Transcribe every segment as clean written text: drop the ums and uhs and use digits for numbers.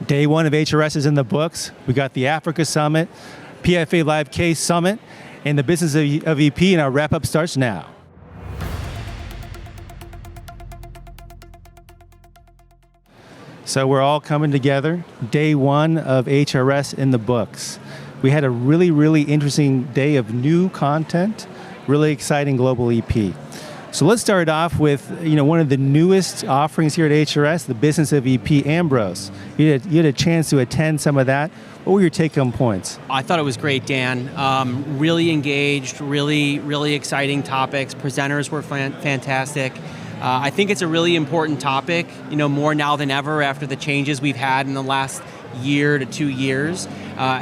Day one of HRS is in the books. We got the Africa Summit, PFA Live Case Summit, and the Business of EP, and our wrap-up starts now. So we're all coming together. Day one of HRS in the books. We had a really, really interesting day of new content, really exciting global EP. So let's start off with one of the newest offerings here at HRS, the Business of EP. Ambrose, you had a chance to attend some of that. What were your take-home points? I thought it was great, Dan. Really engaged, really exciting topics. Presenters were fantastic. I think it's a really important topic, more now than ever after the changes we've had in the last year to 2 years.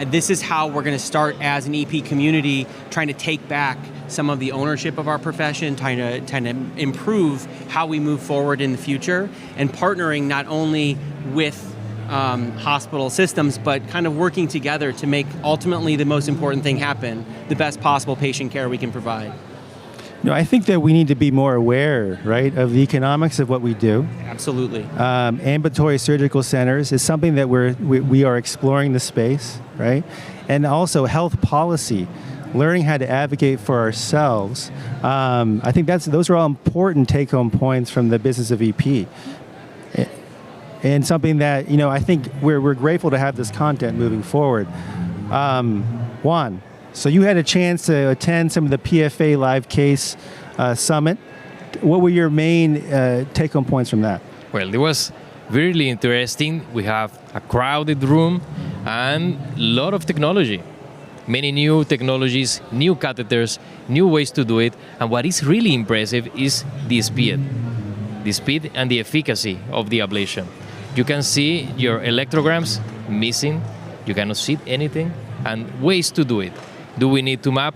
This is how we're going to start as an EP community, trying to take back some of the ownership of our profession, trying to improve how we move forward in the future, and partnering not only with hospital systems, but kind of working together to make ultimately the most important thing happen, the best possible patient care we can provide. I think that we need to be more aware, right, of the economics of what we do. Absolutely. Ambulatory surgical centers is something that we are exploring the space, right? And also health policy, learning how to advocate for ourselves. I think those are all important take-home points from the Business of EP. And something that, I think we're grateful to have this content moving forward. Juan, so you had a chance to attend some of the PFA Live Case Summit. What were your main take-home points from that? Well, it was really interesting. We have a crowded room and a lot of technology. Many new technologies, new catheters, new ways to do it. And what is really impressive is the speed and the efficacy of the ablation. You can see your electrograms missing. You cannot see anything, and ways to do it. Do we need to map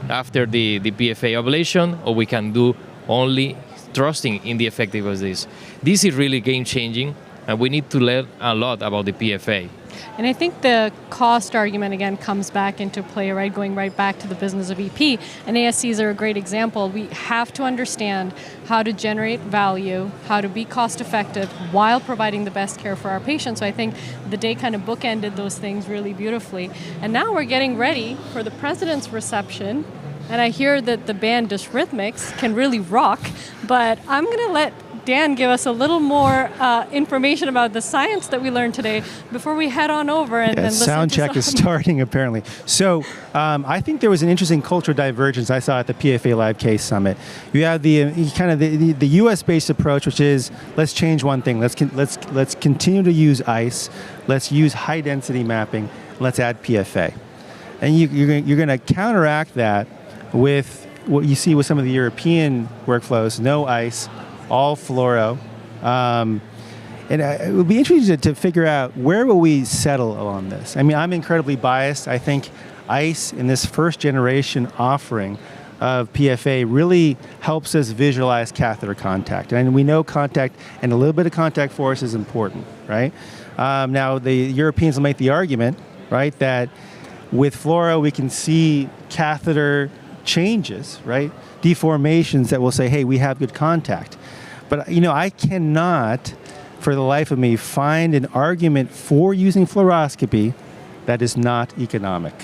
after the PFA ablation, or we can do only trusting in the effectiveness of this? This is really game-changing, and we need to learn a lot about the PFA. And I think the cost argument, again, comes back into play, right? Going right back to the Business of EP. And ASCs are a great example. We have to understand how to generate value, how to be cost-effective while providing the best care for our patients. So I think the day kind of bookended those things really beautifully. And now we're getting ready for the President's reception. And I hear that the band Dysrhythmics can really rock. But I'm going to let Dan give us a little more information about the science that we learned today before we head on over and listen sound check is starting apparently. So I think there was an interesting cultural divergence I saw at the PFA Live Case Summit. You have the U.S.-based approach, which is let's change one thing. Let's continue to use ICE. Let's use high-density mapping. Let's add PFA, and you're going to counteract that with what you see with some of the European workflows: no ICE, all fluoro. And it would be interesting to figure out where will we settle on this. I mean, I'm incredibly biased. I think ICE in this first generation offering of PFA really helps us visualize catheter contact. And we know contact and a little bit of contact force is important, right? Now, the Europeans will make the argument, right, that with fluoro we can see catheter changes, right? Deformations that will say, hey, we have good contact. But I cannot, for the life of me, find an argument for using fluoroscopy that is not economic.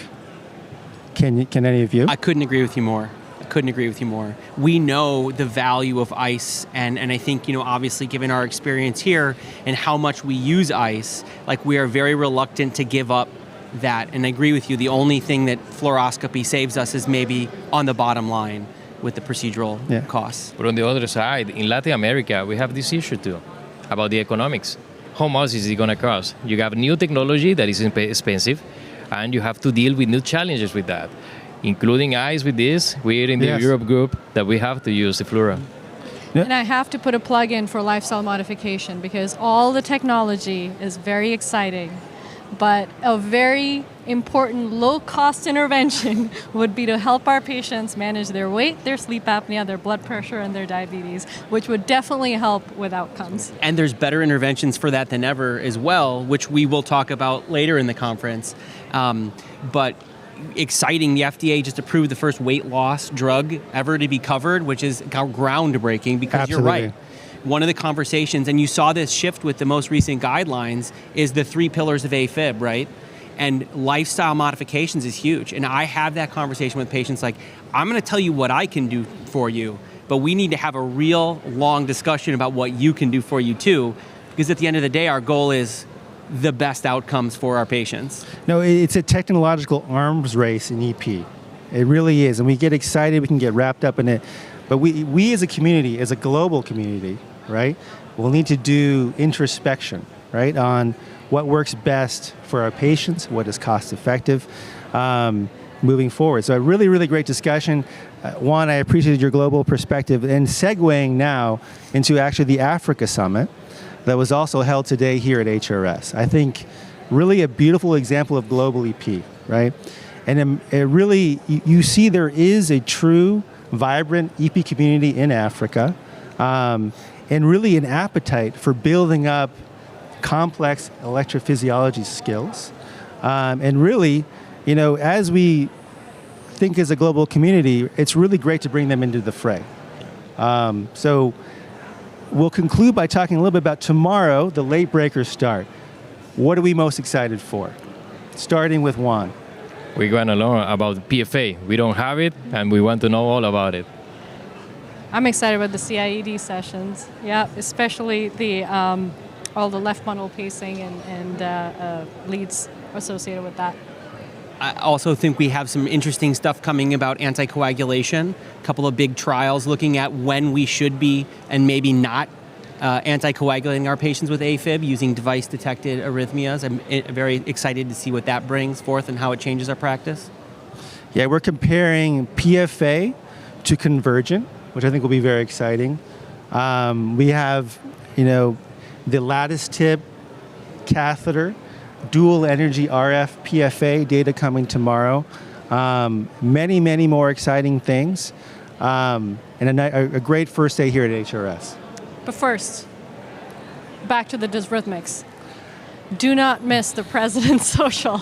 Can any of you? I couldn't agree with you more. We know the value of ICE, and I think, obviously given our experience here and how much we use ICE, we are very reluctant to give up that. And I agree with you, the only thing that fluoroscopy saves us is maybe on the bottom line with the procedural costs. But on the other side, in Latin America, we have this issue too, about the economics. How much is it going to cost? You have new technology that is expensive, and you have to deal with new challenges with that, including ICE with this. We're in the Europe group that we have to use the fluoro. And I have to put a plug in for lifestyle modification because all the technology is very exciting. But a very important low-cost intervention would be to help our patients manage their weight, their sleep apnea, their blood pressure, and their diabetes, which would definitely help with outcomes. And there's better interventions for that than ever as well, which we will talk about later in the conference. But exciting, the FDA just approved the first weight loss drug ever to be covered, which is groundbreaking because Absolutely. You're right. one of the conversations, and you saw this shift with the most recent guidelines, is the 3 pillars of AFib, right? And lifestyle modifications is huge. And I have that conversation with patients like, I'm going to tell you what I can do for you, but we need to have a real long discussion about what you can do for you too, because at the end of the day, our goal is the best outcomes for our patients. No, it's a technological arms race in EP. It really is. And we get excited, we can get wrapped up in it. But we as a community, as a global community, right, we'll need to do introspection, right, on what works best for our patients, what is cost effective moving forward. So a really, really great discussion. Juan, I appreciated your global perspective. And segueing now into actually the Africa Summit that was also held today here at HRS. I think really a beautiful example of global EP, right? And it really, you see there is a true, vibrant EP community in Africa, and really an appetite for building up complex electrophysiology skills. And really, as we think as a global community, it's really great to bring them into the fray. So we'll conclude by talking a little bit about tomorrow, the late breakers start. What are we most excited for? Starting with Juan. We're going to learn about PFA. We don't have it, and we want to know all about it. I'm excited about the CIED sessions. Yeah, especially the all the left bundle pacing and leads associated with that. I also think we have some interesting stuff coming about anticoagulation, a couple of big trials looking at when we should be and maybe not anticoagulating our patients with AFib using device-detected arrhythmias. I'm very excited to see what that brings forth and how it changes our practice. Yeah, we're comparing PFA to Convergent, which I think will be very exciting. We have, the lattice tip catheter, dual energy RF PFA data coming tomorrow. Many, many more exciting things. And a great first day here at HRS. But first, back to the dysrhythmics. Do not miss the President's Social.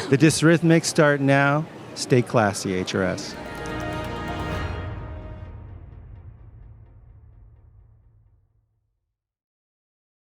The dysrhythmics start now. Stay classy, HRS.